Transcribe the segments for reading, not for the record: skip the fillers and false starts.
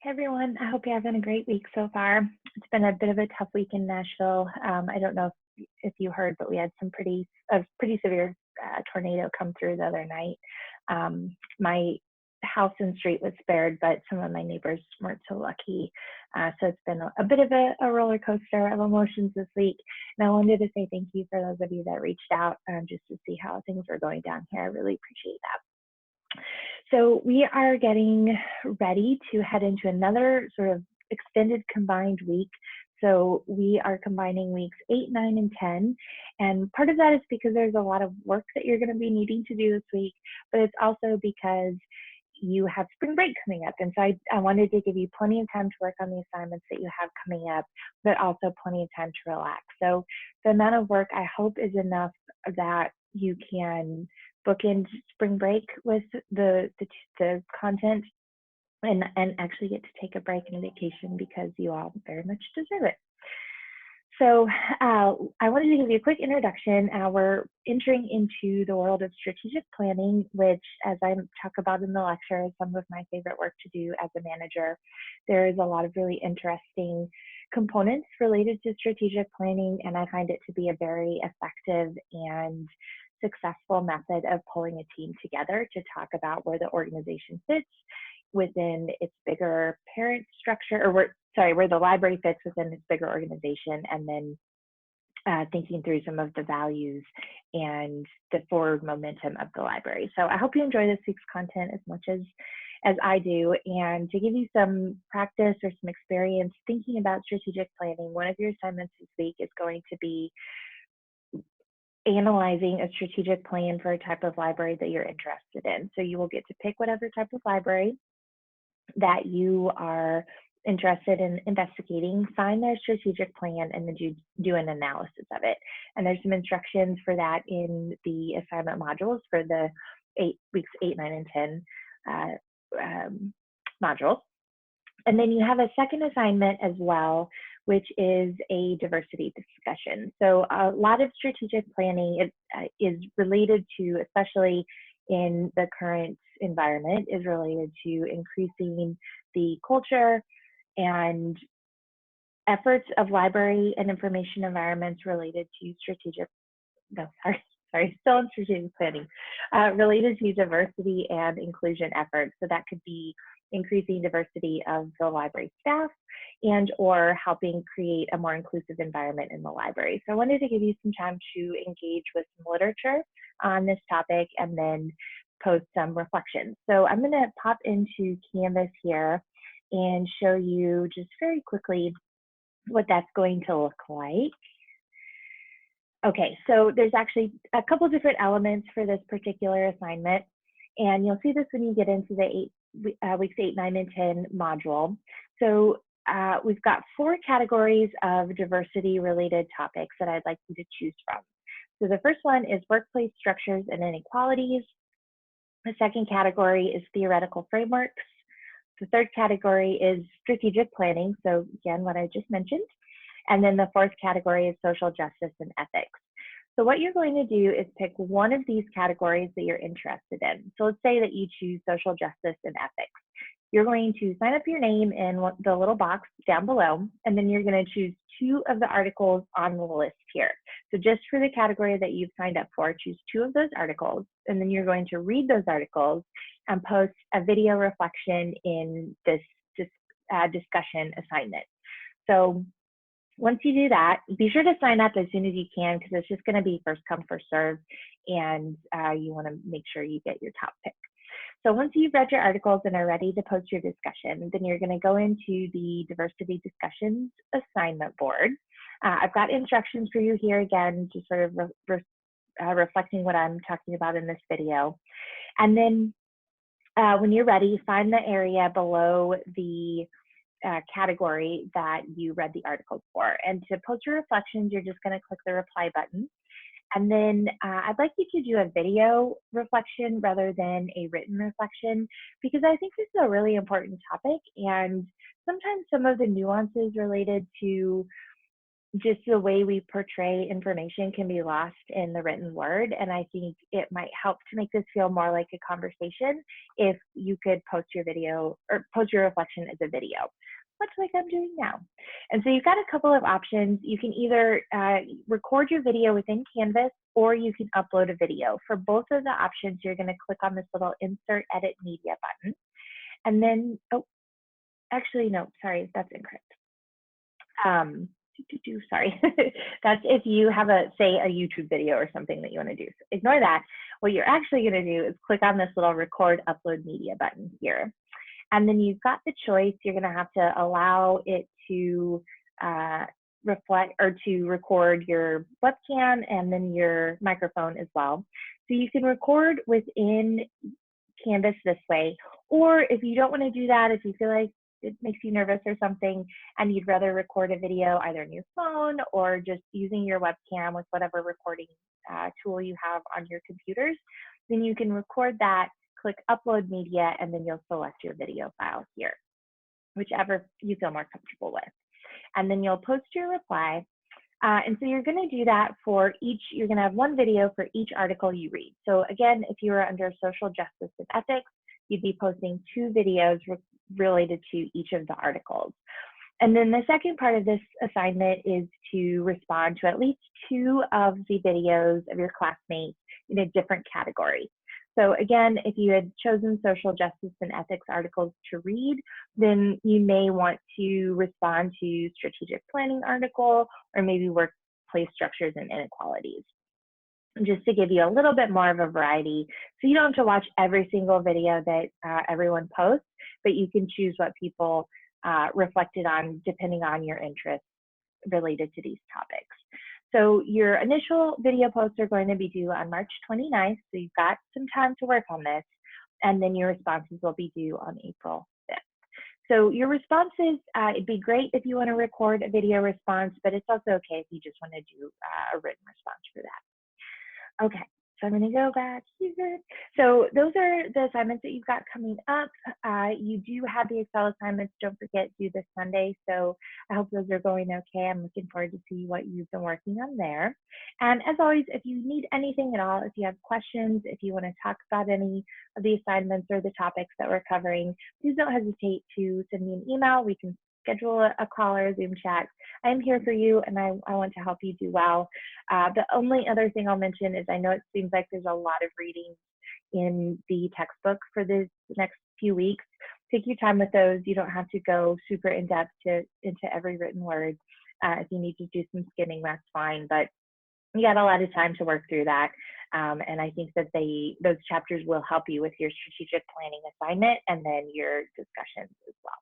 Hey everyone, I hope you're having a great week so far. It's been a bit of a tough week in Nashville. I don't know if you heard, but we had some pretty severe tornado come through the other night. My house and street was spared, but some of my neighbors weren't so lucky. So it's been a bit of a roller coaster of emotions this week. And I wanted to say thank you for those of you that reached out just to see how things are going down here. I really appreciate that. So we are getting ready to head into another sort of extended combined week. So we are combining weeks 8, 9, and 10. And part of that is because there's a lot of work that you're going to be needing to do this week, but it's also because you have spring break coming up. And so I wanted to give you plenty of time to work on the assignments that you have coming up, but also plenty of time to relax. So the amount of work I hope is enough that you can book in spring break with the content and actually get to take a break and a vacation because you all very much deserve it. So I wanted to give you a quick introduction. We're entering into the world of strategic planning, which, as I talk about in the lecture, is some of my favorite work to do as a manager. There is a lot of really interesting components related to strategic planning, and I find it to be a very effective and successful method of pulling a team together to talk about where the organization fits within its bigger parent structure, or where the library fits within its bigger organization, and then thinking through some of the values and the forward momentum of the library. So I hope you enjoy this week's content as much as I do. And to give you some practice or some experience thinking about strategic planning, one of your assignments this week is going to be analyzing a strategic plan for a type of library that you're interested in. So you will get to pick whatever type of library that you are interested in investigating, find their strategic plan, and then do an analysis of it. And there's some instructions for that in the assignment modules for the weeks 8, 9, and 10 modules. And then you have a second assignment as well, which is a diversity discussion. So a lot of strategic planning is related to, especially in the current environment, is related to increasing the culture and efforts of library and information environments related to strategic planning, related to diversity and inclusion efforts. So that could be increasing diversity of the library staff and or helping create a more inclusive environment in the library. So I wanted to give you some time to engage with some literature on this topic and then post some reflections. So I'm going to pop into Canvas here and show you just very quickly what that's going to look like. Okay, so there's actually a couple different elements for this particular assignment, and you'll see this when you get into the weeks 8, 9, and 10 module. So we've got 4 categories of diversity-related topics that I'd like you to choose from. So the first one is workplace structures and inequalities. The second category is theoretical frameworks. The third category is strategic planning, so again, what I just mentioned. And then the fourth category is social justice and ethics. So what you're going to do is pick one of these categories that you're interested in. So let's say that you choose social justice and ethics. You're going to sign up your name in the little box down below, and then you're going to choose 2 of the articles on the list here. So just for the category that you've signed up for, choose 2 of those articles, and then you're going to read those articles and post a video reflection in this discussion assignment. So once you do that, be sure to sign up as soon as you can because it's just going to be first come, first serve, and you want to make sure you get your top pick. So once you've read your articles and are ready to post your discussion, then you're going to go into the diversity discussions assignment board. I've got instructions for you here again, just sort of reflecting what I'm talking about in this video. And then when you're ready, find the area below the category that you read the articles for. And to post your reflections, you're just going to click the reply button. And then I'd like you to do a video reflection rather than a written reflection, because I think this is a really important topic. And sometimes some of the nuances related to just the way we portray information can be lost in the written word. And I think it might help to make this feel more like a conversation if you could post your video or post your reflection as a video, much like I'm doing now. And so you've got a couple of options. You can either record your video within Canvas, or you can upload a video. For both of the options, you're going to click on this little Insert Edit Media button. And then, oh, actually, no, sorry, that's incorrect. Sorry, that's if you have say a YouTube video or something that you want to do. So ignore that. What you're actually going to do is click on this little Record Upload Media button here. And then you've got the choice. You're going to have to allow it to reflect or to record your webcam and then your microphone as well. So you can record within Canvas this way, or if you don't want to do that, if you feel like it makes you nervous or something and you'd rather record a video either on your phone or just using your webcam with whatever recording tool you have on your computers, then you can record that, click Upload Media, and then you'll select your video file here, whichever you feel more comfortable with. And then you'll post your reply. And so you're going to do that for each, you're going to have one video for each article you read. So again, if you were under social justice and ethics, you'd be posting 2 videos related to each of the articles. And then the second part of this assignment is to respond to at least 2 of the videos of your classmates in a different category. So again, if you had chosen social justice and ethics articles to read, then you may want to respond to strategic planning article or maybe workplace structures and inequalities, just to give you a little bit more of a variety. So you don't have to watch every single video that everyone posts, but you can choose what people reflected on depending on your interests related to these topics. So your initial video posts are going to be due on March 29th, so you've got some time to work on this, and then your responses will be due on April 5th. So your responses, it'd be great if you want to record a video response, but it's also okay if you just want to do a written response for that. Okay, so I'm going to go back here. So those are the assignments that you've got coming up. You do have the Excel assignments, don't forget, due this Sunday. So I hope those are going okay. I'm looking forward to see what you've been working on there. And as always, if you need anything at all, if you have questions, if you want to talk about any of the assignments or the topics that we're covering, please don't hesitate to send me an email. We can schedule a call or a Zoom chat. I'm here for you, and I want to help you do well. The only other thing I'll mention is I know it seems like there's a lot of reading in the textbook for the next few weeks. Take your time with those. You don't have to go super in depth into every written word. If you need to do some skimming, that's fine, but you got a lot of time to work through that. And I think that those chapters will help you with your strategic planning assignment and then your discussions as well.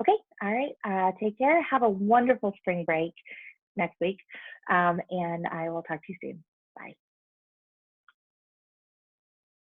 Okay, all right, take care. Have a wonderful spring break next week, and I will talk to you soon. Bye.